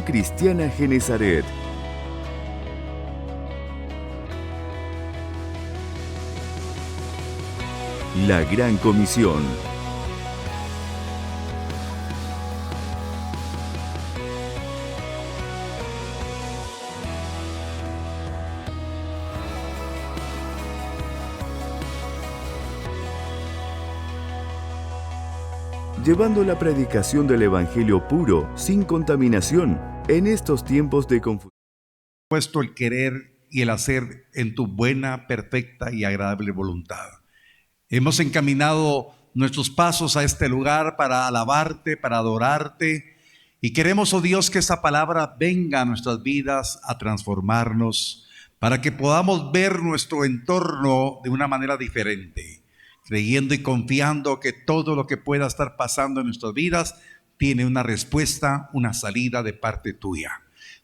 Cristiana Genesaret. La Gran Comisión. Llevando la predicación del Evangelio puro, sin contaminación, en estos tiempos de confusión. Puesto el querer y el hacer en tu buena, perfecta y agradable voluntad. Hemos encaminado nuestros pasos a este lugar para alabarte, para adorarte, y queremos, oh Dios, que esa palabra venga a nuestras vidas a transformarnos, para que podamos ver nuestro entorno de una manera diferente, creyendo y confiando que todo lo que pueda estar pasando en nuestras vidas tiene una respuesta, una salida de parte tuya.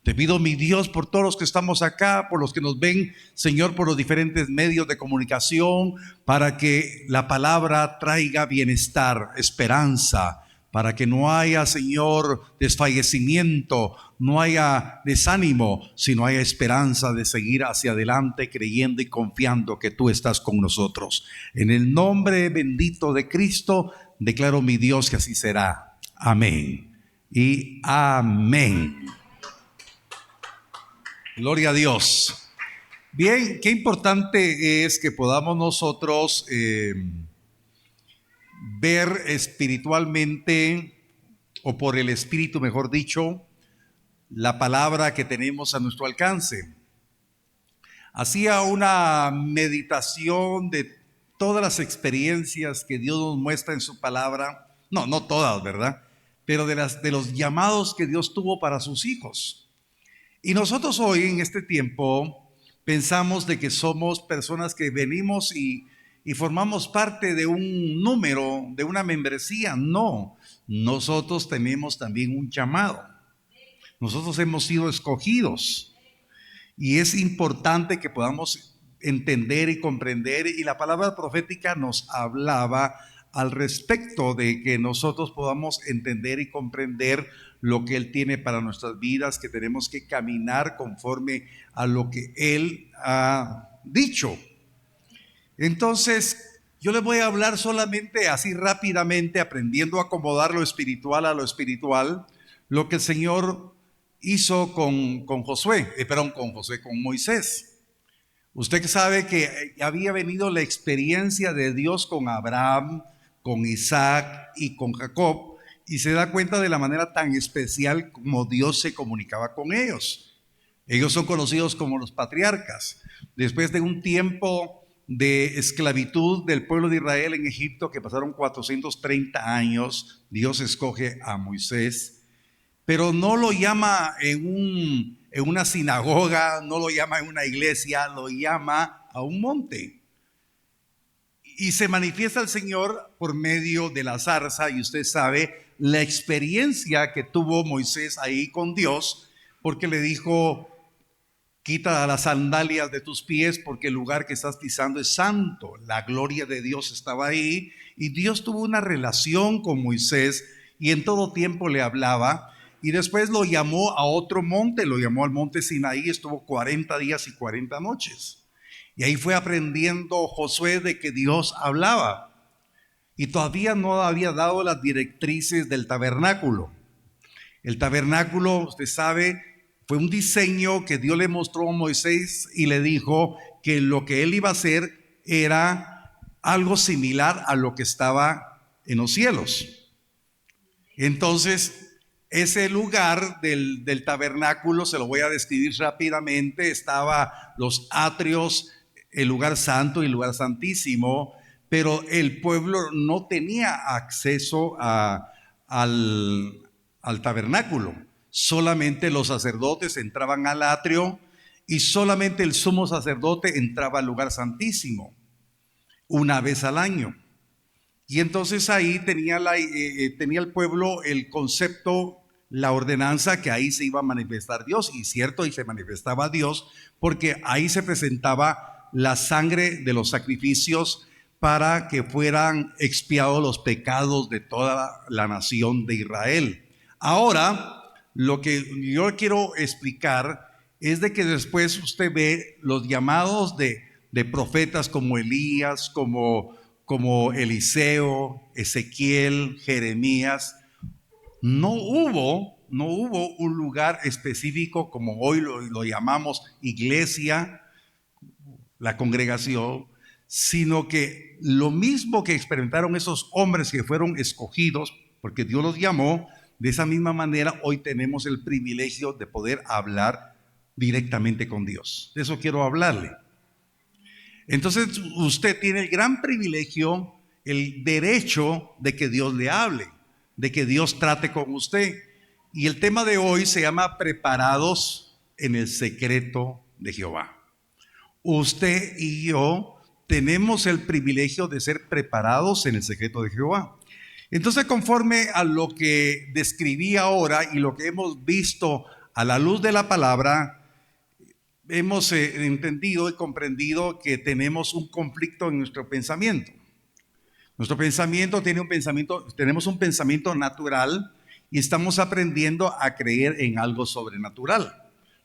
Te pido, mi Dios, por todos los que estamos acá, por los que nos ven, Señor, por los diferentes medios de comunicación, para que la palabra traiga bienestar, esperanza, para que no haya, Señor, desfallecimiento, no haya desánimo, sino haya esperanza de seguir hacia adelante, creyendo y confiando que tú estás con nosotros. En el nombre bendito de Cristo, declaro, mi Dios, que así será. Amén y amén. Gloria a Dios. Bien, qué importante es que podamos nosotros ver espiritualmente, o por el Espíritu, mejor dicho, la palabra que tenemos a nuestro alcance. Hacía una meditación de todas las experiencias que Dios nos muestra en su palabra. No todas, ¿verdad? Pero de los llamados que Dios tuvo para sus hijos. Y nosotros hoy, en este tiempo, pensamos de que somos personas que venimos y formamos parte de un número, de una membresía. No, nosotros tenemos también un llamado. Nosotros hemos sido escogidos. Y es importante que podamos entender y comprender. Y la palabra profética nos hablaba al respecto de que nosotros podamos entender y comprender lo que Él tiene para nuestras vidas, que tenemos que caminar conforme a lo que Él ha dicho. Entonces, yo les voy a hablar solamente así rápidamente, aprendiendo a acomodar lo espiritual a lo espiritual, lo que el Señor hizo con Moisés. Usted sabe que había venido la experiencia de Dios con Abraham, con Isaac y con Jacob, y se da cuenta de la manera tan especial como Dios se comunicaba con ellos. Ellos son conocidos como los patriarcas. Después de un tiempo de esclavitud del pueblo de Israel en Egipto, que pasaron 430 años, Dios escoge a Moisés, pero no lo llama en una sinagoga, no lo llama en una iglesia, lo llama a un monte. Y se manifiesta el Señor por medio de la zarza, y usted sabe la experiencia que tuvo Moisés ahí con Dios, porque le dijo: quita las sandalias de tus pies, porque el lugar que estás pisando es santo. La gloria de Dios estaba ahí, y Dios tuvo una relación con Moisés, y en todo tiempo le hablaba. Y después lo llamó a otro monte, lo llamó al monte Sinaí, estuvo 40 días y 40 noches. Y ahí fue aprendiendo Josué de que Dios hablaba. Y todavía no había dado las directrices del tabernáculo. El tabernáculo, usted sabe, fue un diseño que Dios le mostró a Moisés y le dijo que lo que él iba a hacer era algo similar a lo que estaba en los cielos. Entonces, ese lugar del tabernáculo, se lo voy a describir rápidamente, estaba los atrios, el lugar santo y el lugar santísimo, pero el pueblo no tenía acceso al tabernáculo. Solamente los sacerdotes entraban al atrio, y solamente el sumo sacerdote entraba al lugar santísimo una vez al año. Y entonces ahí tenía el pueblo el concepto, la ordenanza, que ahí se iba a manifestar Dios. Y cierto, ahí se manifestaba Dios, porque ahí se presentaba la sangre de los sacrificios para que fueran expiados los pecados de toda la nación de Israel. Ahora, lo que yo quiero explicar es de que después usted ve los llamados de profetas como Elías, como Eliseo, Ezequiel, Jeremías. No hubo un lugar específico como hoy lo llamamos iglesia, la congregación, sino que lo mismo que experimentaron esos hombres que fueron escogidos, porque Dios los llamó, de esa misma manera hoy tenemos el privilegio de poder hablar directamente con Dios. De eso quiero hablarle. Entonces usted tiene el gran privilegio, el derecho de que Dios le hable, de que Dios trate con usted. Y el tema de hoy se llama preparados en el secreto de Jehová. Usted y yo tenemos el privilegio de ser preparados en el secreto de Jehová. Entonces, conforme a lo que describí ahora y lo que hemos visto a la luz de la palabra, hemos entendido y comprendido que tenemos un conflicto en nuestro pensamiento. Nuestro pensamiento tenemos un pensamiento natural y estamos aprendiendo a creer en algo sobrenatural.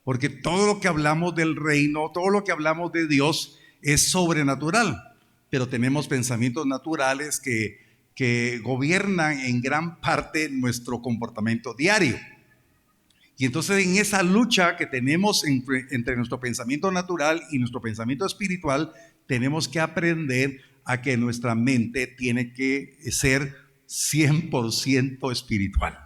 Porque todo lo que hablamos del reino, todo lo que hablamos de Dios es sobrenatural. Pero tenemos pensamientos naturales que gobiernan en gran parte nuestro comportamiento diario. Y entonces en esa lucha que tenemos entre nuestro pensamiento natural y nuestro pensamiento espiritual, tenemos que aprender a que nuestra mente tiene que ser 100% espiritual.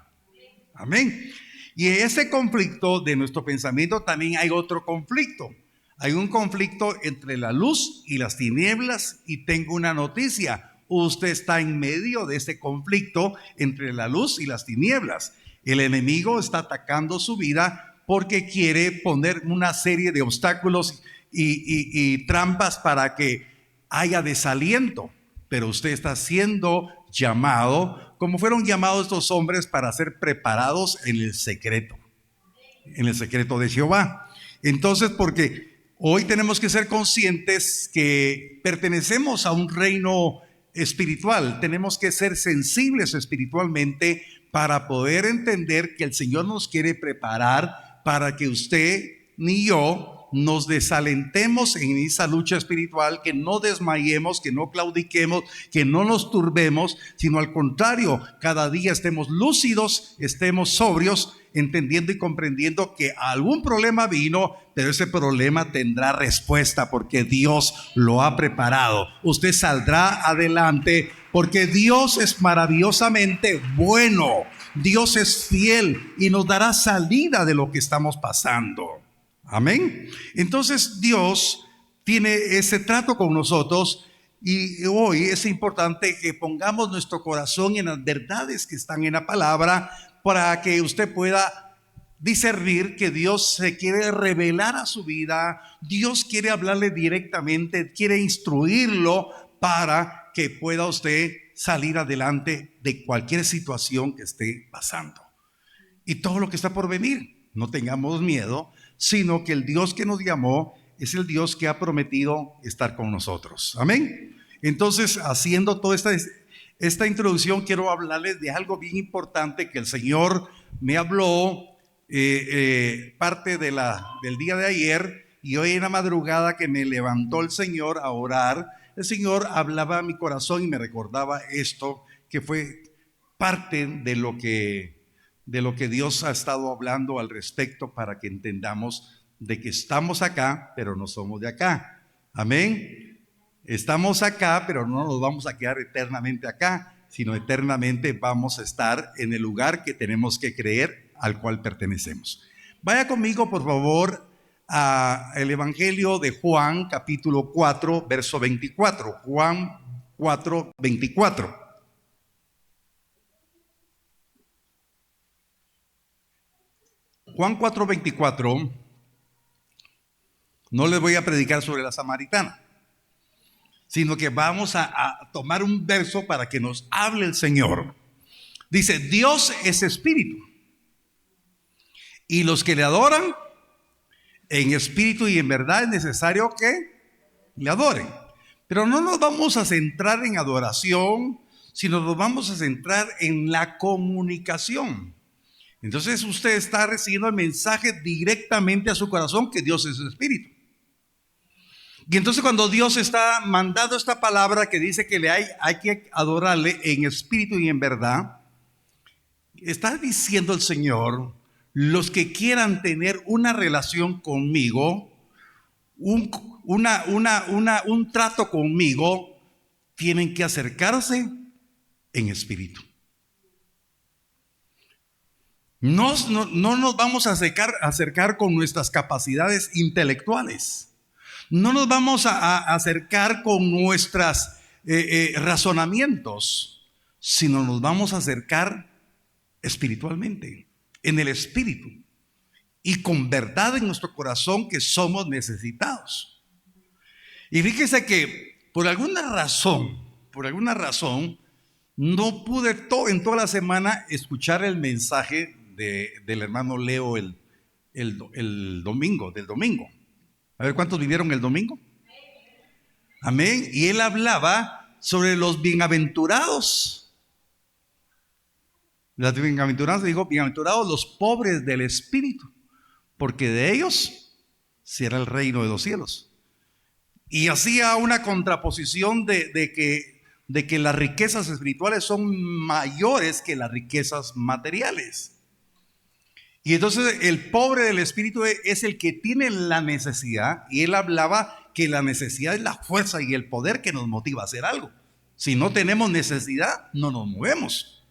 Amén. Y en ese conflicto de nuestro pensamiento también hay otro conflicto. Hay un conflicto entre la luz y las tinieblas, y tengo una noticia. Usted está en medio de ese conflicto entre la luz y las tinieblas. El enemigo está atacando su vida porque quiere poner una serie de obstáculos y trampas para que haya desaliento. Pero usted está siendo llamado, como fueron llamados estos hombres, para ser preparados en el secreto de Jehová. Entonces, porque hoy tenemos que ser conscientes que pertenecemos a un reino espiritual, tenemos que ser sensibles espiritualmente para poder entender que el Señor nos quiere preparar para que usted ni yo nos desalentemos en esa lucha espiritual, que no desmayemos, que no claudiquemos, que no nos turbemos, sino al contrario, cada día estemos lúcidos, estemos sobrios, entendiendo y comprendiendo que algún problema vino, pero ese problema tendrá respuesta porque Dios lo ha preparado. Usted saldrá adelante porque Dios es maravillosamente bueno, Dios es fiel y nos dará salida de lo que estamos pasando. Amén. Entonces Dios tiene ese trato con nosotros, y hoy es importante que pongamos nuestro corazón en las verdades que están en la palabra para que usted pueda discernir que Dios se quiere revelar a su vida. Dios quiere hablarle directamente, quiere instruirlo para que pueda usted salir adelante de cualquier situación que esté pasando y todo lo que está por venir. No tengamos miedo, sino que el Dios que nos llamó es el Dios que ha prometido estar con nosotros. Amén. Entonces, haciendo toda esta introducción, quiero hablarles de algo bien importante que el Señor me habló parte del día de ayer, y hoy en la madrugada que me levantó el Señor a orar, el Señor hablaba a mi corazón y me recordaba esto, que fue parte de lo que Dios ha estado hablando al respecto, para que entendamos de que estamos acá, pero no somos de acá. Amén. Estamos acá, pero no nos vamos a quedar eternamente acá, sino eternamente vamos a estar en el lugar que tenemos que creer, al cual pertenecemos. Vaya conmigo, por favor, al Evangelio de Juan, capítulo 4, verso 24. Juan 4, 24. Juan 4:24, no les voy a predicar sobre la samaritana, sino que vamos a tomar un verso para que nos hable el Señor. Dice: Dios es espíritu, y los que le adoran en espíritu y en verdad es necesario que le adoren. Pero no nos vamos a centrar en adoración, sino nos vamos a centrar en la comunicación. Entonces usted está recibiendo el mensaje directamente a su corazón que Dios es espíritu. Y entonces cuando Dios está mandando esta palabra que dice que hay que adorarle en espíritu y en verdad, está diciendo el Señor, los que quieran tener una relación conmigo, un trato conmigo, tienen que acercarse en espíritu. No nos vamos a acercar con nuestras capacidades intelectuales. No nos vamos a acercar con nuestros razonamientos, sino nos vamos a acercar espiritualmente, en el espíritu, y con verdad en nuestro corazón que somos necesitados. Y fíjese que por alguna razón, no pude en toda la semana escuchar el mensaje del hermano Leo del domingo. A ver, ¿cuántos vivieron el domingo? Amén. Y él hablaba sobre los bienaventurados. Las bienaventuradas, bienaventurados los pobres del espíritu, porque de ellos será el reino de los cielos. Y hacía una contraposición de que las riquezas espirituales son mayores que las riquezas materiales. Y entonces el pobre del espíritu es el que tiene la necesidad, y él hablaba que la necesidad es la fuerza y el poder que nos motiva a hacer algo. Si no tenemos necesidad, no nos movemos.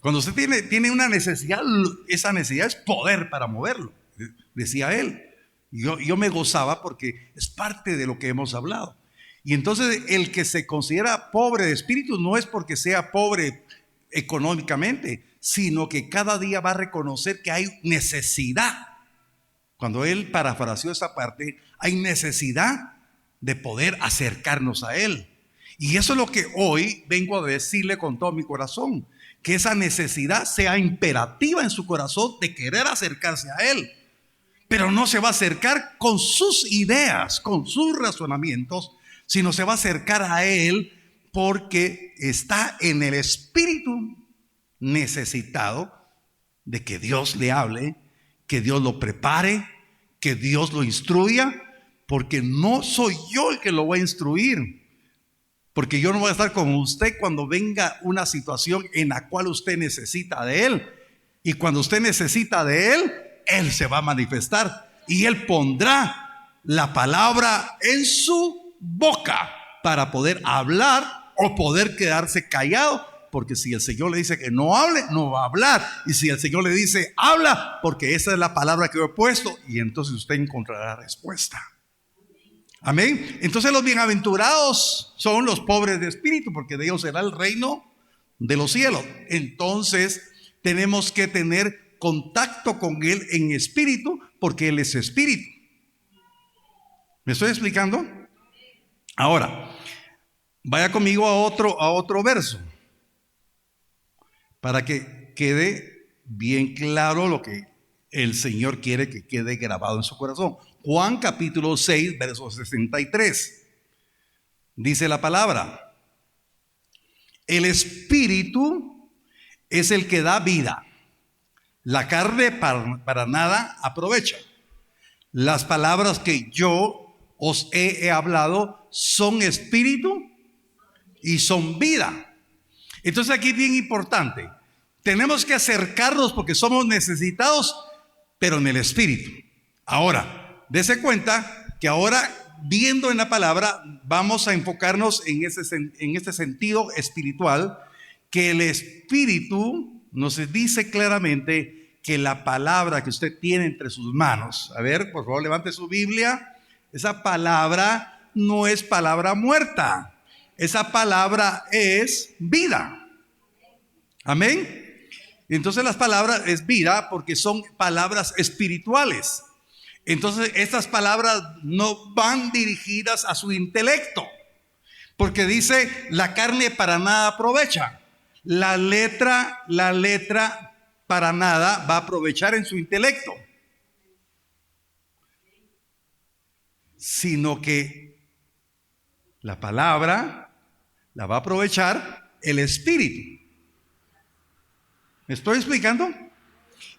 Cuando usted tiene una necesidad, esa necesidad es poder para moverlo, decía él. Yo me gozaba porque es parte de lo que hemos hablado. Y entonces el que se considera pobre de espíritu no es porque sea pobre económicamente, sino que cada día va a reconocer que hay necesidad. Cuando él parafraseó esa parte, hay necesidad de poder acercarnos a él. Y eso es lo que hoy vengo a decirle con todo mi corazón, que esa necesidad sea imperativa en su corazón de querer acercarse a él. Pero no se va a acercar con sus ideas, con sus razonamientos, sino se va a acercar a él porque está en el espíritu necesitado de que Dios le hable, que Dios lo prepare, que Dios lo instruya, porque no soy yo el que lo va a instruir, porque yo no voy a estar con usted cuando venga una situación en la cual usted necesita de Él, y cuando usted necesita de Él, Él se va a manifestar y Él pondrá la palabra en su boca para poder hablar o poder quedarse callado, porque si el Señor le dice que no hable, no va a hablar, y si el Señor le dice habla, porque esa es la palabra que yo he puesto, y entonces usted encontrará respuesta. Amén. Entonces los bienaventurados son los pobres de espíritu, porque de ellos será el reino de los cielos. Entonces tenemos que tener contacto con Él en espíritu, porque Él es espíritu. ¿Me estoy explicando? Ahora, vaya conmigo a otro verso, para que quede bien claro lo que el Señor quiere que quede grabado en su corazón. Juan capítulo 6, verso 63. Dice la palabra: el espíritu es el que da vida, la carne para nada aprovecha. Las palabras que yo os he hablado son espíritu y son vida. Entonces aquí es bien importante, tenemos que acercarnos porque somos necesitados, pero en el espíritu. Ahora, dése cuenta que ahora, viendo en la palabra, vamos a enfocarnos en este sentido espiritual, que el espíritu nos dice claramente que la palabra que usted tiene entre sus manos, a ver, por favor, levante su Biblia. Esa palabra no es palabra muerta. Esa palabra es vida. Amén. Entonces las palabras es vida porque son palabras espirituales. Entonces estas palabras no van dirigidas a su intelecto, porque dice la carne para nada aprovecha. La letra para nada va a aprovechar en su intelecto, sino que la palabra la va a aprovechar el espíritu. ¿Me estoy explicando?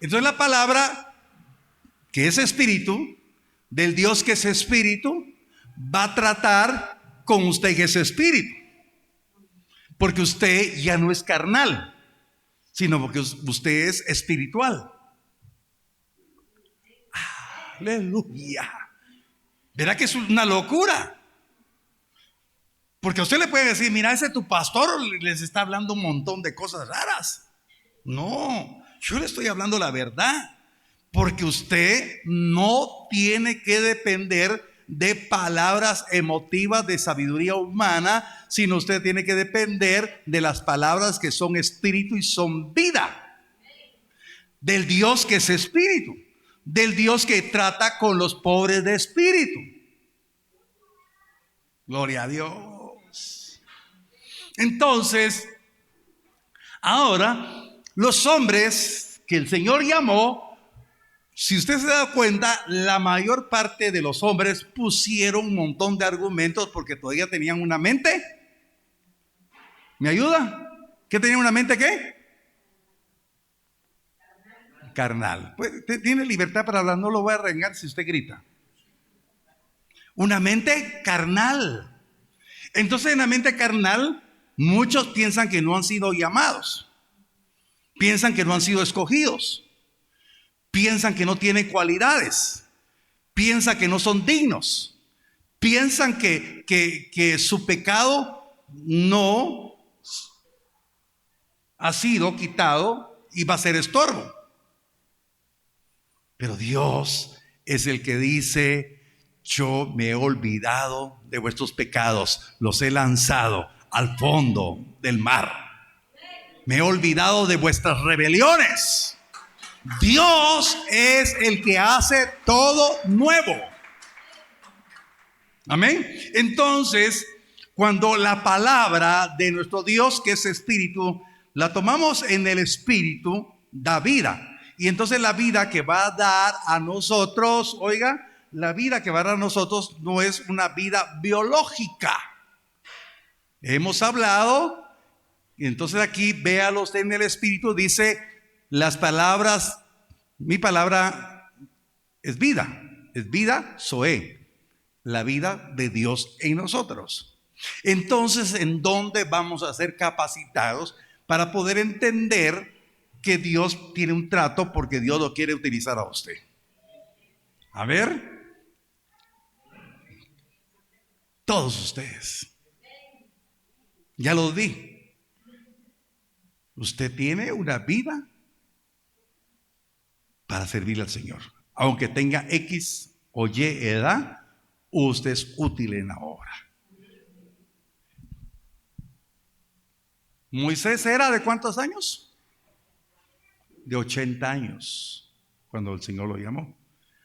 Entonces la palabra que es espíritu, del Dios que es espíritu, va a tratar con usted que es espíritu. Porque usted ya no es carnal, sino porque usted es espiritual. Aleluya. Verá que es una locura. Porque a usted le puede decir, mira, ese tu pastor les está hablando un montón de cosas raras. No, yo le estoy hablando la verdad. Porque usted no tiene que depender de palabras emotivas de sabiduría humana, sino usted tiene que depender de las palabras que son espíritu y son vida. Del Dios que es espíritu. Del Dios que trata con los pobres de espíritu. Gloria a Dios. Entonces, ahora, los hombres que el Señor llamó, si usted se da cuenta, la mayor parte de los hombres pusieron un montón de argumentos porque todavía tenían una mente. ¿Me ayuda? ¿Qué tenían una mente qué? Carnal. Pues, tiene libertad para hablar, no lo voy a regañar si usted grita. Una mente carnal. Entonces en la mente carnal muchos piensan que no han sido llamados. Piensan que no han sido escogidos. Piensan que no tienen cualidades. Piensan que no son dignos. Piensan que su pecado no ha sido quitado y va a ser estorbo. Pero Dios es el que dice: yo me he olvidado de vuestros pecados, los he lanzado al fondo del mar. Me he olvidado de vuestras rebeliones. Dios es el que hace todo nuevo. Amén. Entonces, cuando la palabra de nuestro Dios, que es espíritu, la tomamos en el espíritu, da vida. Y entonces la vida que va a dar a nosotros, oiga, la vida que va a dar a nosotros no es una vida biológica. Hemos hablado, y entonces aquí véalo usted en el espíritu, dice las palabras, mi palabra es vida, Zoé, la vida de Dios en nosotros. Entonces, ¿en dónde vamos a ser capacitados para poder entender que Dios tiene un trato porque Dios lo quiere utilizar a usted? A ver, todos ustedes, ya lo di, usted tiene una vida para servirle al Señor. Aunque tenga X o Y edad, usted es útil en la obra. Moisés era ¿de cuántos años? De 80 años cuando el Señor lo llamó.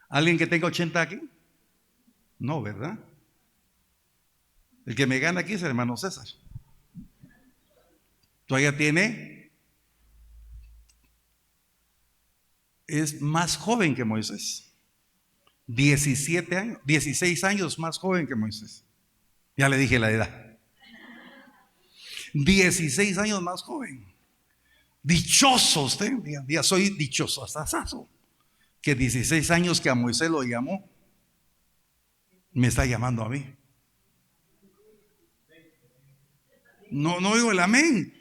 ¿Alguien que tenga 80 aquí? No, ¿verdad? El que me gana aquí es el hermano César. Todavía es más joven que Moisés. 17 años, 16 años más joven que Moisés. Ya le dije la edad. 16 años más joven. Dichoso usted, ya soy dichoso hasta sazo, que 16 años que a Moisés lo llamó, me está llamando a mí. No oigo el amén.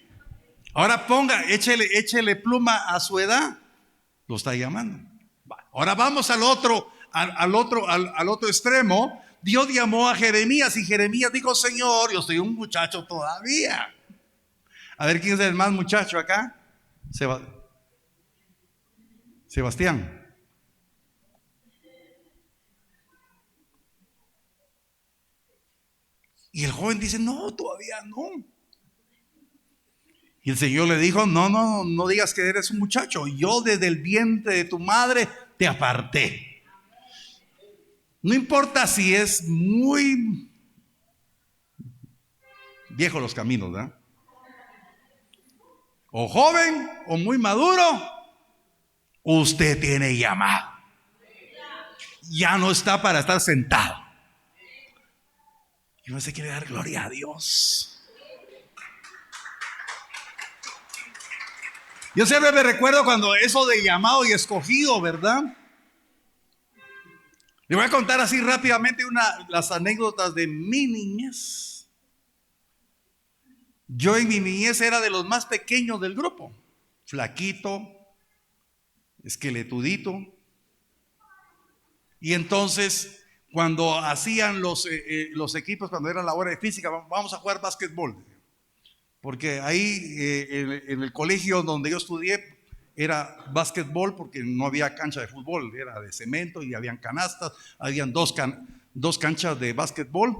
Ahora échele pluma a su edad, lo está llamando. Ahora vamos al otro extremo. Dios llamó a Jeremías y Jeremías dijo: Señor, yo soy un muchacho todavía. A ver, ¿quién es el más muchacho acá? Sebastián. Y el joven dice: no, todavía no. Y el Señor le dijo: no digas que eres un muchacho. Yo desde el vientre de tu madre te aparté. No importa si es muy viejo los caminos, ¿verdad? O joven o muy maduro, usted tiene llamado. Ya no está para estar sentado. Y no se quiere dar gloria a Dios. Yo siempre me recuerdo cuando eso de llamado y escogido, ¿verdad? Le voy a contar así rápidamente las anécdotas de mi niñez. Yo en mi niñez era de los más pequeños del grupo. Flaquito, esqueletudito. Y entonces, cuando hacían los equipos, cuando era la hora de física, vamos a jugar básquetbol. Porque ahí en el colegio donde yo estudié era básquetbol porque no había cancha de fútbol, era de cemento y habían canastas, habían dos canchas de básquetbol.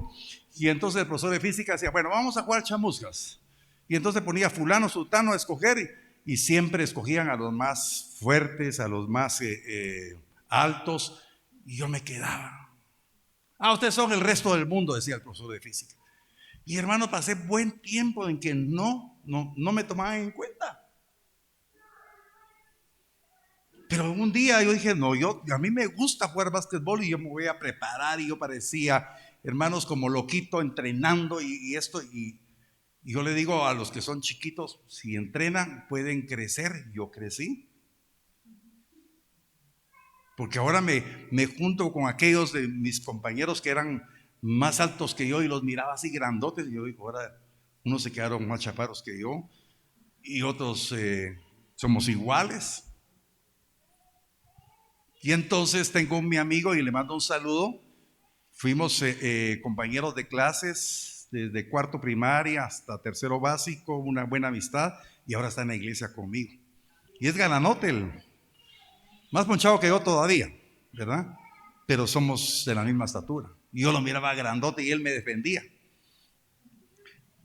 Y entonces el profesor de física decía, bueno, vamos a jugar chamuscas. Y entonces ponía fulano, sultano a escoger y siempre escogían a los más fuertes, a los más altos. Y yo me quedaba. Ustedes son el resto del mundo, decía el profesor de física. Y hermano, pasé buen tiempo en que no me tomaban en cuenta. Pero un día yo dije, a mí me gusta jugar básquetbol y yo me voy a preparar. Y yo parecía, hermanos, como loquito entrenando y esto. Y yo le digo a los que son chiquitos, si entrenan pueden crecer. Yo crecí. Porque ahora me junto con aquellos de mis compañeros que eran más altos que yo y los miraba así grandotes. Y yo digo, ahora unos se quedaron más chaparros que yo y otros somos iguales. Y entonces tengo mi amigo y le mando un saludo. Fuimos compañeros de clases desde cuarto primaria hasta tercero básico, una buena amistad, y ahora está en la iglesia conmigo. Y es galanote, más ponchado que yo todavía, ¿verdad? Pero somos de la misma estatura. Y yo lo miraba grandote y él me defendía.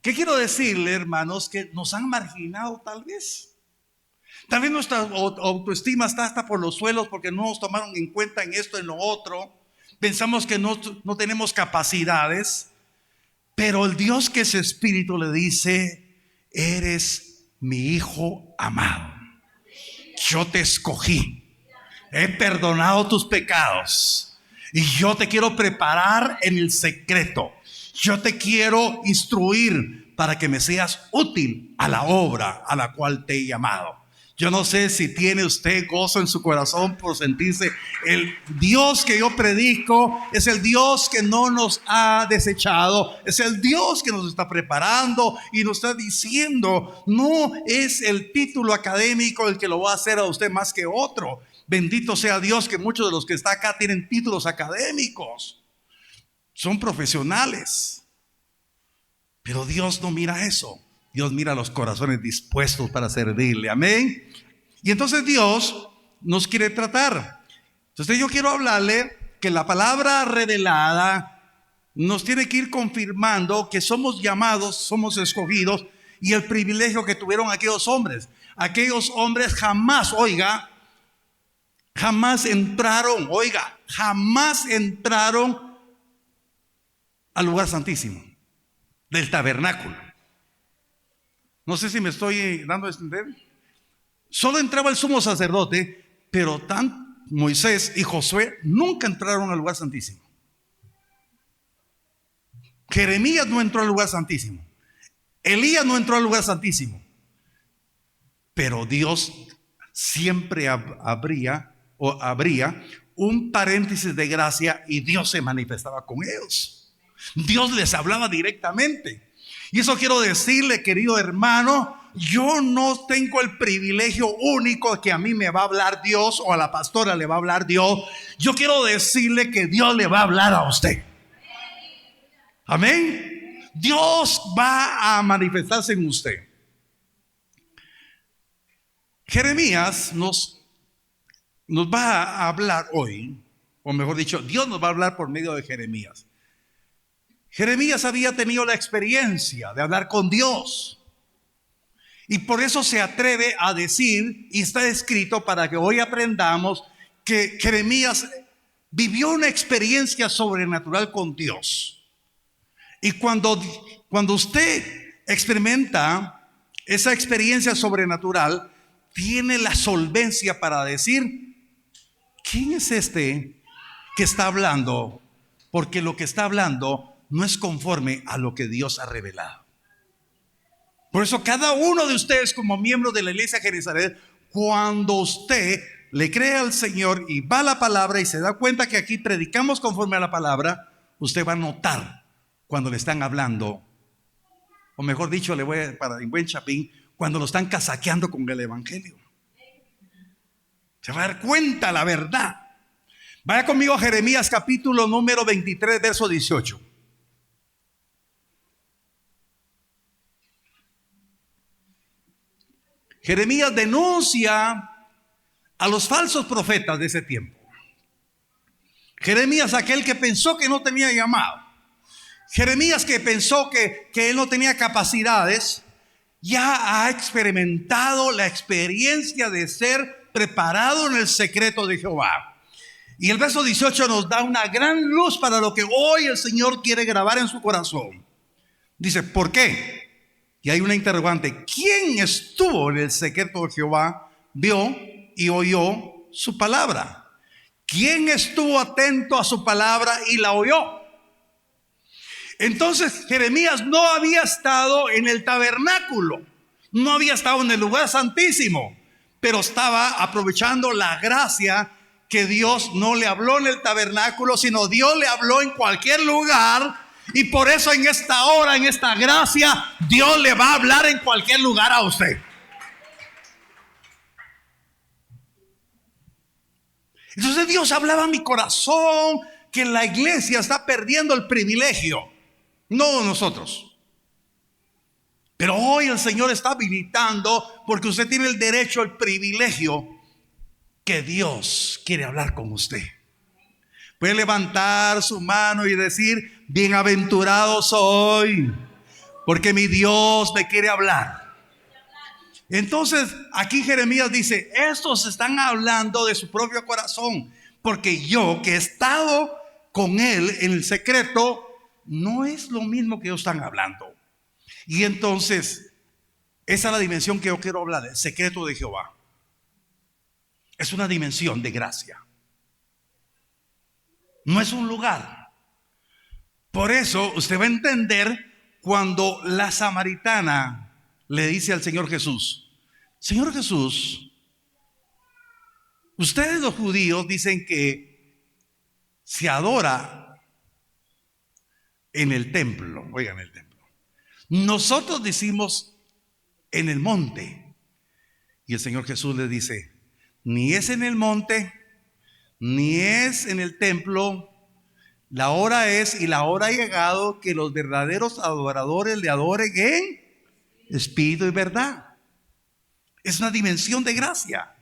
¿Qué quiero decirle, hermanos? Que nos han marginado tal vez. Tal vez nuestra autoestima está hasta por los suelos porque no nos tomaron en cuenta en esto, en lo otro. Pensamos que no tenemos capacidades. Pero el Dios que es espíritu le dice, eres mi hijo amado. Yo te escogí. He perdonado tus pecados. Y yo te quiero preparar en el secreto. Yo te quiero instruir para que me seas útil a la obra a la cual te he llamado. Yo no sé si tiene usted gozo en su corazón por sentirse. El Dios que yo predico es el Dios que no nos ha desechado. Es el Dios que nos está preparando y nos está diciendo, no es el título académico el que lo va a hacer a usted más que otro. Bendito sea Dios que muchos de los que están acá tienen títulos académicos. Son profesionales. Pero Dios no mira eso. Dios mira los corazones dispuestos para servirle. Amén. Y entonces Dios nos quiere tratar. Entonces yo quiero hablarle que la palabra revelada nos tiene que ir confirmando que somos llamados, somos escogidos, y el privilegio que tuvieron aquellos hombres. Aquellos hombres jamás entraron al lugar santísimo del tabernáculo. No sé si me estoy dando a entender. Solo entraba el sumo sacerdote, pero Moisés y Josué nunca entraron al lugar santísimo. Jeremías no entró al lugar santísimo. Elías no entró al lugar santísimo. Pero Dios siempre abría un paréntesis de gracia y Dios se manifestaba con ellos. Dios les hablaba directamente. Y eso quiero decirle, querido hermano, yo no tengo el privilegio único que a mí me va a hablar Dios o a la pastora le va a hablar Dios. Yo quiero decirle que Dios le va a hablar a usted. Amén. Dios va a manifestarse en usted. Jeremías nos va a hablar hoy, o mejor dicho, Dios nos va a hablar por medio de Jeremías. Jeremías había tenido la experiencia de hablar con Dios y por eso se atreve a decir, y está escrito para que hoy aprendamos, que Jeremías vivió una experiencia sobrenatural con Dios. Y cuando usted experimenta esa experiencia sobrenatural, tiene la solvencia para decir, ¿quién es este que está hablando? Porque lo que está hablando no es conforme a lo que Dios ha revelado. Por eso cada uno de ustedes como miembro de la iglesia de Genesaret, cuando usted le cree al Señor y va a la palabra y se da cuenta que aquí predicamos conforme a la palabra, usted va a notar cuando le están hablando, o mejor dicho, le voy a, para en buen chapín, cuando lo están casaqueando con el evangelio. Se va a dar cuenta la verdad. Vaya conmigo a Jeremías capítulo número 23, verso 18. Jeremías denuncia a los falsos profetas de ese tiempo. Jeremías, aquel que pensó que no tenía llamado. Jeremías, que pensó que él no tenía capacidades, ya ha experimentado la experiencia de ser preparado en el secreto de Jehová. Y el verso 18 nos da una gran luz para lo que hoy el Señor quiere grabar en su corazón. Dice, ¿por qué? Y hay una interrogante. ¿Quién estuvo en el secreto de Jehová, vio y oyó su palabra? ¿Quién estuvo atento a su palabra y la oyó? Entonces Jeremías no había estado en el tabernáculo, no había estado en el lugar santísimo, pero estaba aprovechando la gracia que Dios no le habló en el tabernáculo, sino Dios le habló en cualquier lugar. Y por eso en esta hora, en esta gracia, Dios le va a hablar en cualquier lugar a usted. Entonces Dios hablaba a mi corazón que la iglesia está perdiendo el privilegio, no nosotros. Pero hoy el Señor está habilitando, porque usted tiene el derecho, el privilegio, que Dios quiere hablar con usted. Puede levantar su mano y decir, bienaventurado soy, porque mi Dios me quiere hablar. Entonces aquí Jeremías dice, estos están hablando de su propio corazón, porque yo, que he estado con él en el secreto, no es lo mismo que ellos están hablando. Y entonces esa es la dimensión que yo quiero hablar, el secreto de Jehová. Es una dimensión de gracia, no es un lugar. Por eso usted va a entender cuando la samaritana le dice al Señor Jesús, Señor Jesús, ustedes los judíos dicen que se adora en el templo. Oigan, el templo. Nosotros decimos en el monte. Y el Señor Jesús le dice, ni es en el monte, ni es en el templo. La hora es y la hora ha llegado que los verdaderos adoradores le adoren en espíritu y verdad. Es una dimensión de gracia.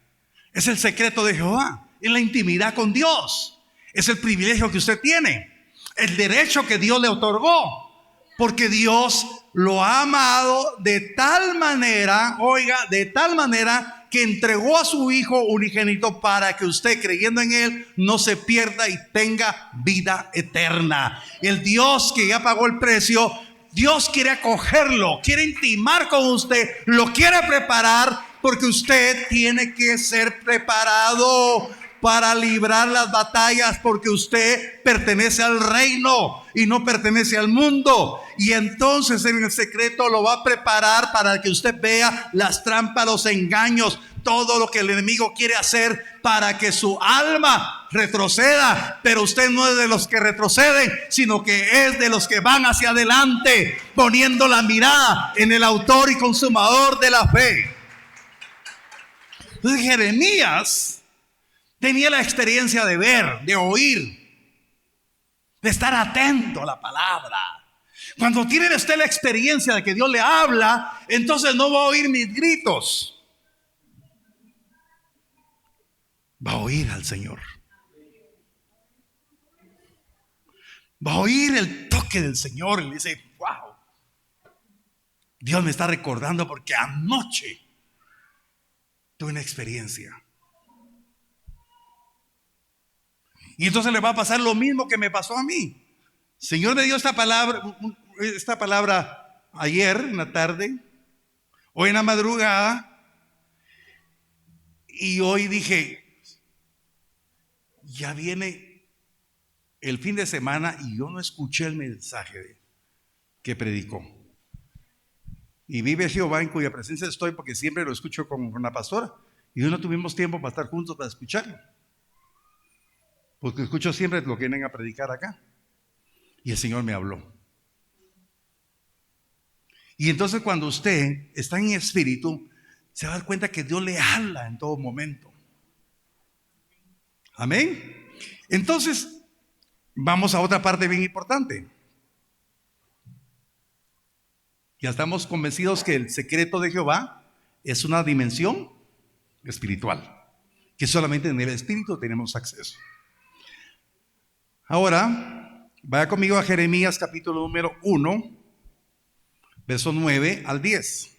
Es el secreto de Jehová. Es la intimidad con Dios. Es el privilegio que usted tiene. El derecho que Dios le otorgó. Porque Dios lo ha amado de tal manera, oiga, de tal manera que entregó a su Hijo unigénito para que usted, creyendo en Él, no se pierda y tenga vida eterna. El Dios que ya pagó el precio, Dios quiere acogerlo, quiere intimar con usted, lo quiere preparar, porque usted tiene que ser preparado para librar las batallas, porque usted pertenece al reino y no pertenece al mundo. Y entonces en el secreto lo va a preparar para que usted vea las trampas, los engaños, todo lo que el enemigo quiere hacer para que su alma retroceda. Pero usted no es de los que retroceden, sino que es de los que van hacia adelante, poniendo la mirada en el autor y consumador de la fe. Entonces Jeremías tenía la experiencia de ver, de oír, de estar atento a la palabra. Cuando tiene usted la experiencia de que Dios le habla, entonces no va a oír mis gritos, va a oír al Señor. Va a oír el toque del Señor y le dice, wow, Dios me está recordando porque anoche tuve una experiencia. Y entonces le va a pasar lo mismo que me pasó a mí. El Señor me dio esta palabra ayer en la tarde, hoy en la madrugada, y hoy dije, ya viene el fin de semana y yo no escuché el mensaje que predicó. y vive Jehová en cuya presencia estoy, porque siempre lo escucho con la pastora. Y hoy no tuvimos tiempo para estar juntos para escucharlo, porque escucho siempre lo que vienen a predicar acá. Y el Señor me habló. Y entonces cuando usted está en espíritu, se va a dar cuenta que Dios le habla en todo momento. Amén. Entonces, vamos a otra parte bien importante. Ya estamos convencidos que el secreto de Jehová es una dimensión espiritual, que solamente en el espíritu tenemos acceso. Ahora, vaya conmigo a Jeremías capítulo número 1, versos 9 al 10.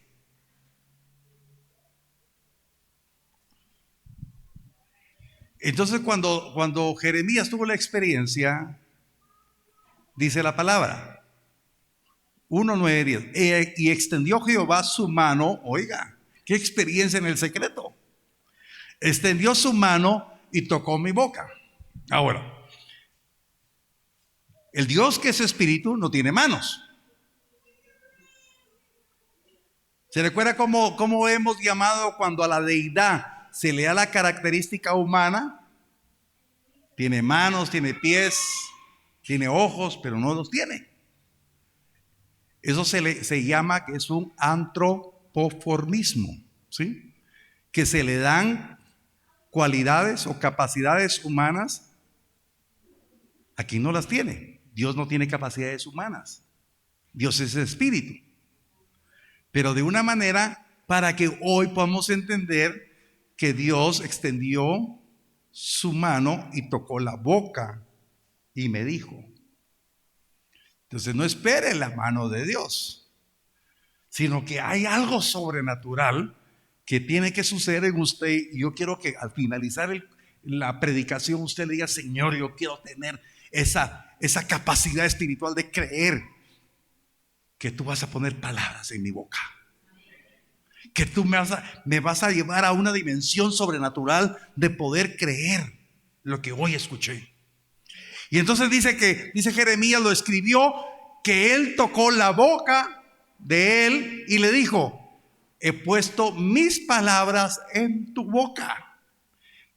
Entonces cuando Jeremías tuvo la experiencia, dice la palabra, 1, 9, 10, y extendió Jehová su mano, oiga, qué experiencia en el secreto, extendió su mano y tocó mi boca. Ahora, el Dios que es espíritu no tiene manos. ¿Se recuerda cómo hemos llamado cuando a la deidad se le da la característica humana? Tiene manos, tiene pies, tiene ojos, pero no los tiene. Eso se llama que es un antropoformismo, ¿sí? Que se le dan cualidades o capacidades humanas a quien no las tiene. Dios no tiene capacidades humanas. Dios es espíritu. Pero de una manera para que hoy podamos entender que Dios extendió su mano y tocó la boca y me dijo. Entonces no espere la mano de Dios, sino que hay algo sobrenatural que tiene que suceder en usted. Y yo quiero que al finalizar la predicación usted le diga: Señor, yo quiero tener esa capacidad espiritual de creer que tú vas a poner palabras en mi boca, que tú me vas a llevar a una dimensión sobrenatural de poder creer lo que hoy escuché. Y entonces dice Jeremías, lo escribió, que él tocó la boca de él y le dijo: he puesto mis palabras en tu boca.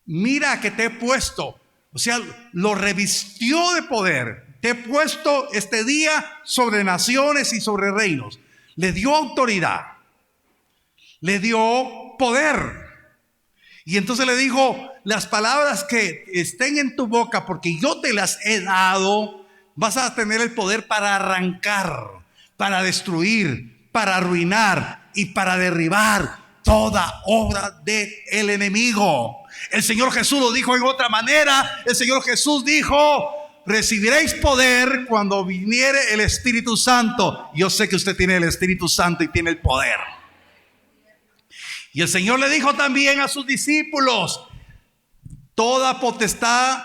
Mira que te he puesto, o sea, lo revistió de poder. Te he puesto este día sobre naciones y sobre reinos. Le dio autoridad, le dio poder. Y entonces le dijo: las palabras que estén en tu boca, porque yo te las he dado, vas a tener el poder para arrancar, para destruir, para arruinar y para derribar toda obra del enemigo. El Señor Jesús lo dijo en otra manera. El Señor Jesús dijo: recibiréis poder cuando viniere el Espíritu Santo. Yo sé que usted tiene el Espíritu Santo y tiene el poder. Y el Señor le dijo también a sus discípulos: toda potestad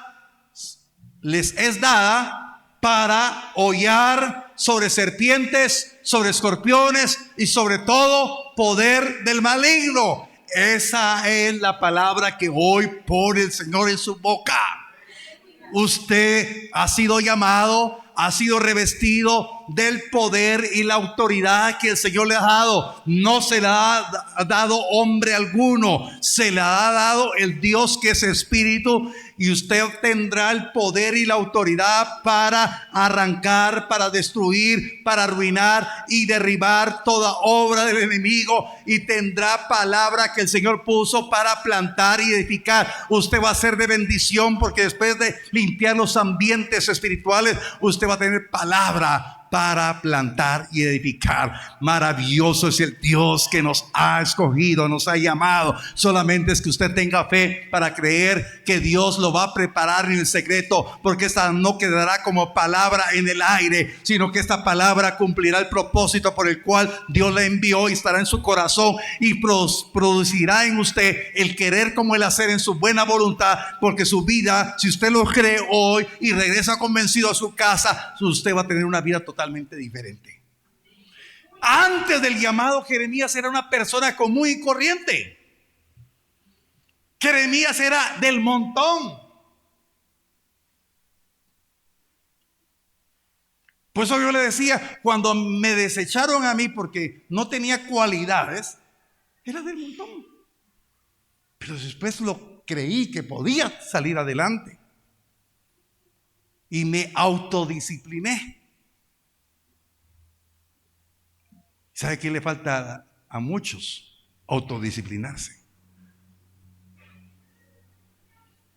les es dada para hollar sobre serpientes, sobre escorpiones y sobre todo poder del maligno. Esa es la palabra que hoy pone el Señor en su boca. Usted ha sido llamado, ha sido revestido del poder y la autoridad que el Señor le ha dado. No se la ha dado hombre alguno, se la ha dado el Dios que es espíritu. Y usted tendrá el poder y la autoridad para arrancar, para destruir, para arruinar y derribar toda obra del enemigo. Y tendrá palabra que el Señor puso para plantar y edificar. Usted va a ser de bendición, porque después de limpiar los ambientes espirituales, usted va a tener palabra para plantar y edificar. Maravilloso es el Dios que nos ha escogido, nos ha llamado. Solamente es que usted tenga fe para creer que Dios lo va a preparar en el secreto, porque esta no quedará como palabra en el aire, sino que esta palabra cumplirá el propósito por el cual Dios la envió y estará en su corazón y producirá en usted el querer como el hacer en su buena voluntad, porque su vida, si usted lo cree hoy y regresa convencido a su casa, usted va a tener una vida totalmente diferente. Antes del llamado, Jeremías era una persona común y corriente. Jeremías era del montón. Por eso yo le decía, cuando me desecharon a mí porque no tenía cualidades, era del montón. Pero después lo creí que podía salir adelante. Y me autodiscipliné. ¿Sabe qué le falta a muchos? Autodisciplinarse.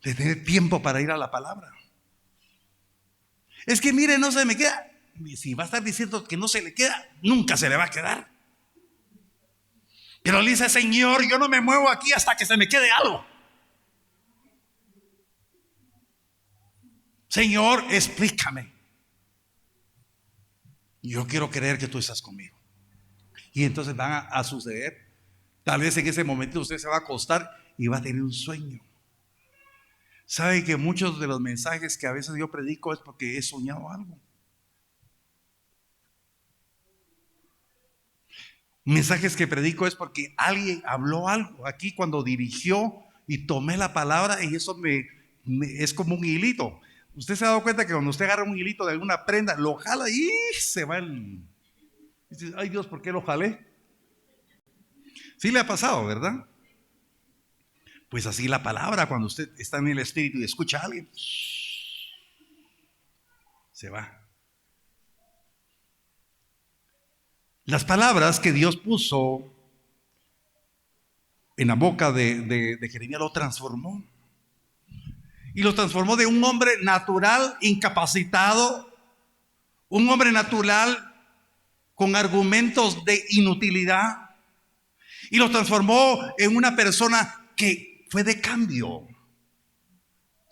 De tener tiempo para ir a la palabra. Es que mire, no se me queda. Si va a estar diciendo que no se le queda, nunca se le va a quedar. Pero le dice, Señor, yo no me muevo aquí hasta que se me quede algo. Señor, explícame. Yo quiero creer que tú estás conmigo. Y entonces van a suceder. Tal vez en ese momento usted se va a acostar y va a tener un sueño. ¿Sabe que muchos de los mensajes que a veces yo predico es porque he soñado algo? Mensajes que predico es porque alguien habló algo aquí cuando dirigió y tomé la palabra, y eso es como un hilito. Usted se ha dado cuenta que cuando usted agarra un hilito de alguna prenda, lo jala y se va el... Dice, ay Dios, ¿por qué lo jalé? Sí le ha pasado, ¿verdad? Pues así la palabra, cuando usted está en el espíritu y escucha a alguien, se va. Las palabras que Dios puso en la boca de Jeremías lo transformó. Y lo transformó de un hombre natural, incapacitado, un hombre natural con argumentos de inutilidad, y lo transformó en una persona que fue de cambio.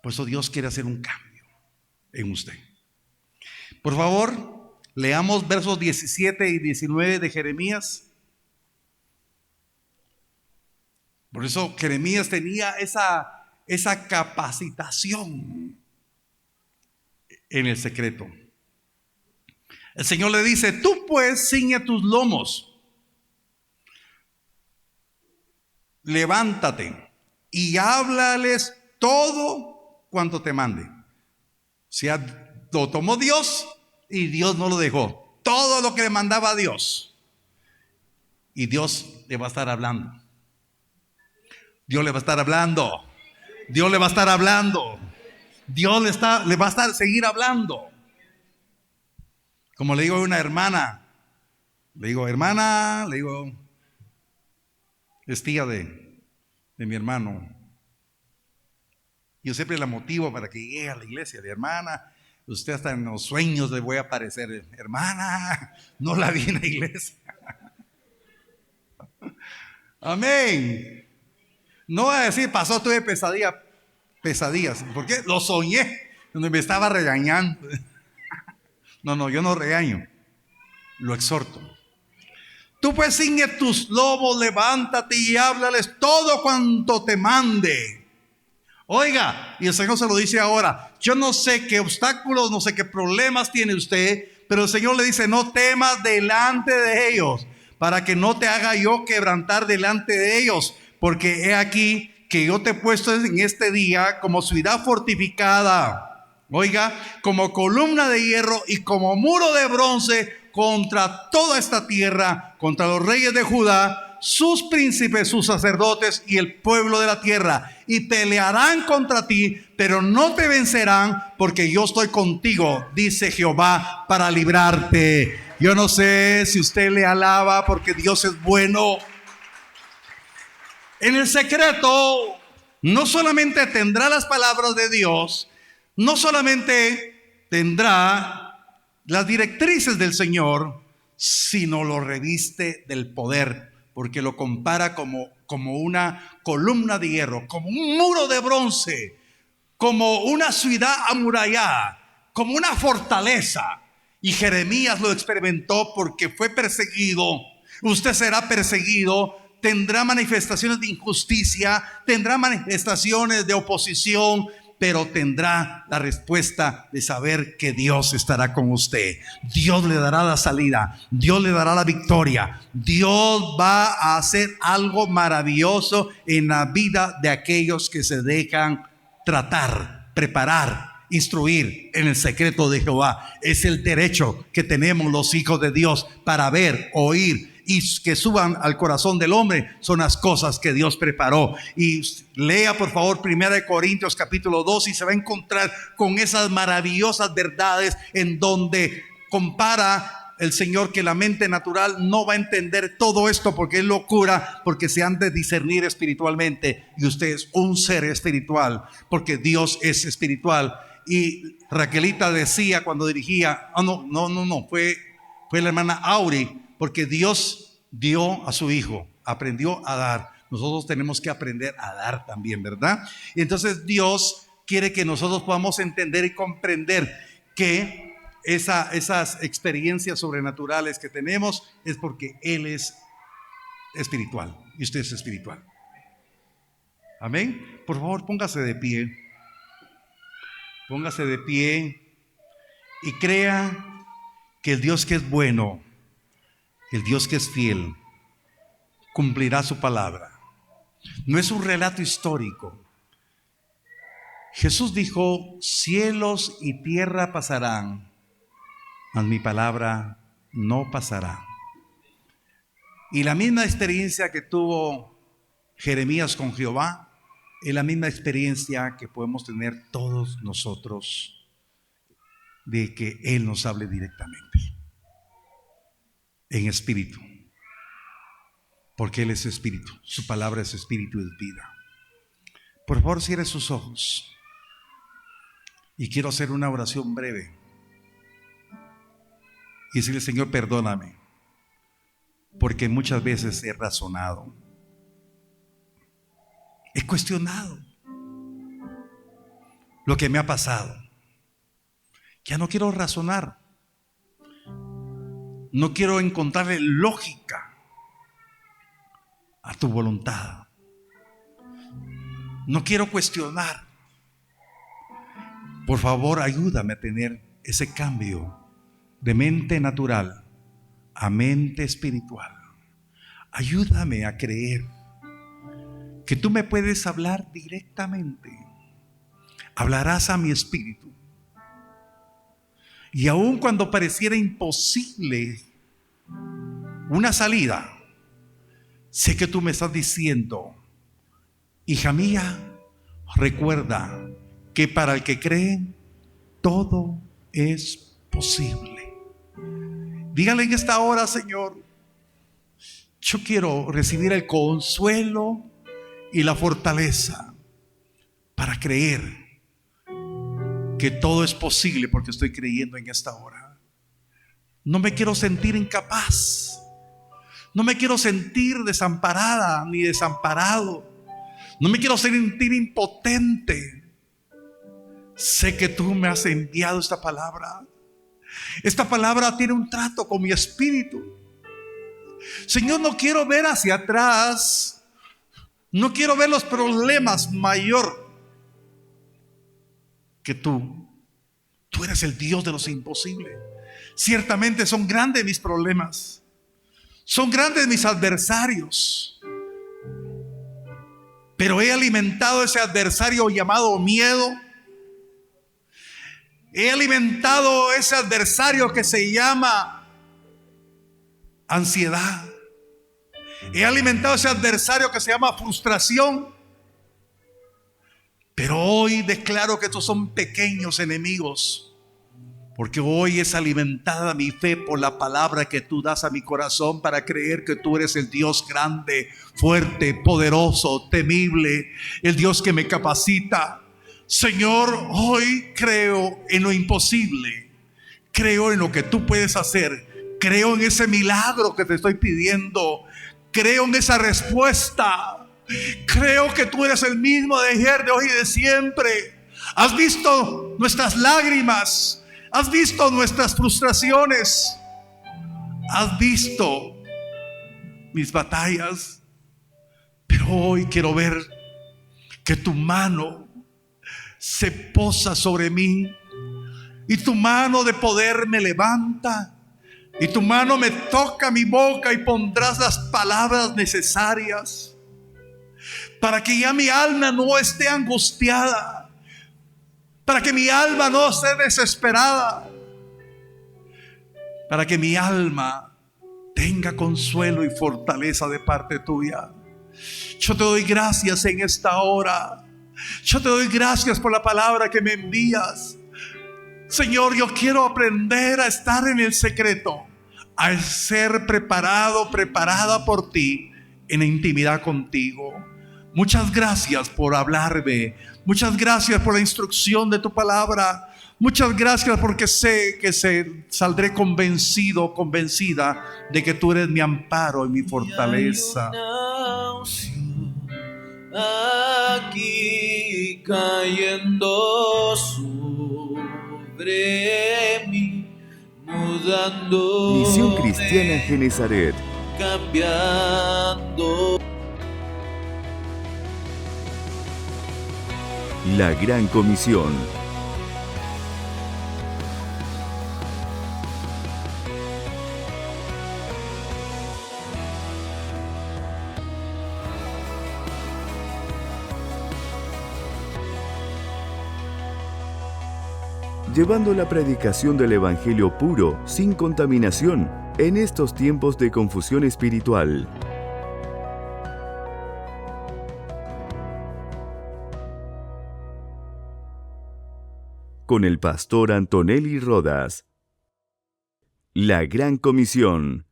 Por eso Dios quiere hacer un cambio en usted. Por favor, leamos versos 17 y 19 de Jeremías. Por eso Jeremías tenía esa capacitación en el secreto. El Señor le dice, tú pues ciñe tus lomos, levántate y háblales todo cuanto te mande. O sea, lo tomó Dios y Dios no lo dejó. Todo lo que le mandaba a Dios. Y Dios le va a estar hablando. Dios le va a estar hablando. Dios le va a estar hablando. Dios le va a estar seguir hablando. Como le digo a una hermana, es tía de mi hermano. Yo siempre la motivo para que llegue a la iglesia. De hermana, usted hasta en los sueños le voy a aparecer. Hermana, no la vi en la iglesia. Amén. No voy a decir, pasó, tuve pesadillas. ¿Por qué? Lo soñé, donde me estaba regañando. No, yo no regaño, lo exhorto. Tú pues ciñe tus lomos, levántate y háblales todo cuanto te mande. Oiga, y el Señor se lo dice ahora. Yo no sé qué obstáculos, no sé qué problemas tiene usted, pero el Señor le dice, no temas delante de ellos, para que no te haga yo quebrantar delante de ellos, porque he aquí que yo te he puesto en este día como ciudad fortificada. Oiga, como columna de hierro y como muro de bronce contra toda esta tierra, contra los reyes de Judá, sus príncipes, sus sacerdotes y el pueblo de la tierra, y pelearán contra ti, pero no te vencerán, porque yo estoy contigo, dice Jehová, para librarte. Yo no sé si usted le alaba porque Dios es bueno. En el secreto no solamente tendrá las palabras de Dios, no solamente tendrá las directrices del Señor, sino lo reviste del poder, porque lo compara como una columna de hierro, como un muro de bronce, como una ciudad amurallada, como una fortaleza. Y Jeremías lo experimentó porque fue perseguido. Usted será perseguido, tendrá manifestaciones de injusticia, tendrá manifestaciones de oposición, pero tendrá la respuesta de saber que Dios estará con usted. Dios le dará la salida, Dios le dará la victoria. Dios va a hacer algo maravilloso en la vida de aquellos que se dejan tratar, preparar instruir en el secreto de Jehová. Es el derecho que tenemos los hijos de Dios para ver, oír y que suban al corazón del hombre. Son las cosas que Dios preparó. Y lea por favor 1 Corintios capítulo 2 y se va a encontrar con esas maravillosas verdades en donde compara el Señor que la mente natural no va a entender todo esto porque es locura, porque se han de discernir espiritualmente, y usted es un ser espiritual porque Dios es espiritual. Y Raquelita decía cuando dirigía, fue la hermana Auri, porque Dios dio a su hijo, aprendió a dar. Nosotros tenemos que aprender a dar también, ¿verdad? Y entonces Dios quiere que nosotros podamos entender y comprender que esas experiencias sobrenaturales que tenemos es porque Él es espiritual y usted es espiritual. Amén. Por favor, póngase de pie. Póngase de pie y crea que el Dios que es bueno, el Dios que es fiel, cumplirá su palabra. No es un relato histórico. Jesús dijo: cielos y tierra pasarán, mas mi palabra no pasará. Y la misma experiencia que tuvo Jeremías con Jehová es la misma experiencia que podemos tener todos nosotros, de que Él nos hable directamente en espíritu, porque Él es espíritu, su palabra es espíritu y es vida. Por favor, cierre sus ojos y quiero hacer una oración breve y decirle: Señor, perdóname, porque muchas veces he razonado, he cuestionado lo que me ha pasado. Ya no quiero razonar, no quiero encontrarle lógica a tu voluntad, no quiero cuestionar. Por favor, ayúdame a tener ese cambio de mente natural a mente espiritual. Ayúdame a creer que tú me puedes hablar directamente. Hablarás a mi espíritu. Y aun cuando pareciera imposible una salida, sé que tú me estás diciendo: hija mía, recuerda que para el que cree todo es posible. Dígale en esta hora: Señor, yo quiero recibir el consuelo y la fortaleza para creer que todo es posible, porque estoy creyendo en esta hora. No me quiero sentir incapaz, no me quiero sentir desamparada ni desamparado, no me quiero sentir impotente. Sé que tú me has enviado esta palabra. Esta palabra tiene un trato con mi espíritu. Señor, no quiero ver hacia atrás, no quiero ver los problemas mayor que tú. Tú eres el Dios de los imposibles. Ciertamente son grandes mis problemas, son grandes mis adversarios, pero he alimentado ese adversario llamado miedo. He alimentado ese adversario que se llama ansiedad. He alimentado ese adversario que se llama frustración. Pero hoy declaro que estos son pequeños enemigos, porque hoy es alimentada mi fe por la palabra que tú das a mi corazón para creer que tú eres el Dios grande, fuerte, poderoso, temible, el Dios que me capacita. Señor, hoy creo en lo imposible, creo en lo que tú puedes hacer, creo en ese milagro que te estoy pidiendo, creo en esa respuesta, creo que tú eres el mismo de ayer, de hoy y de siempre. Has visto nuestras lágrimas, has visto nuestras frustraciones, has visto mis batallas, pero hoy quiero ver que tu mano se posa sobre mí, y tu mano de poder me levanta, y tu mano me toca mi boca, y pondrás las palabras necesarias para que ya mi alma no esté angustiada, para que mi alma no esté desesperada, para que mi alma tenga consuelo y fortaleza de parte tuya. Yo te doy gracias en esta hora. Yo te doy gracias por la palabra que me envías. Señor, yo quiero aprender a estar en el secreto, a ser preparada por ti en la intimidad contigo. Muchas gracias por hablarme. Muchas gracias por la instrucción de tu palabra. Muchas gracias porque sé que saldré convencido, convencida de que tú eres mi amparo y mi fortaleza. Aquí cayendo sobre mí, mudando. Misión Cristiana Genezaret. Cambiando. La Gran Comisión. Llevando la predicación del Evangelio puro, sin contaminación, en estos tiempos de confusión espiritual. Con el pastor Antonelli Rodas. La Gran Comisión.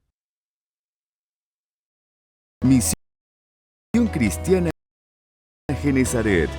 Misión Cristiana Genezaret.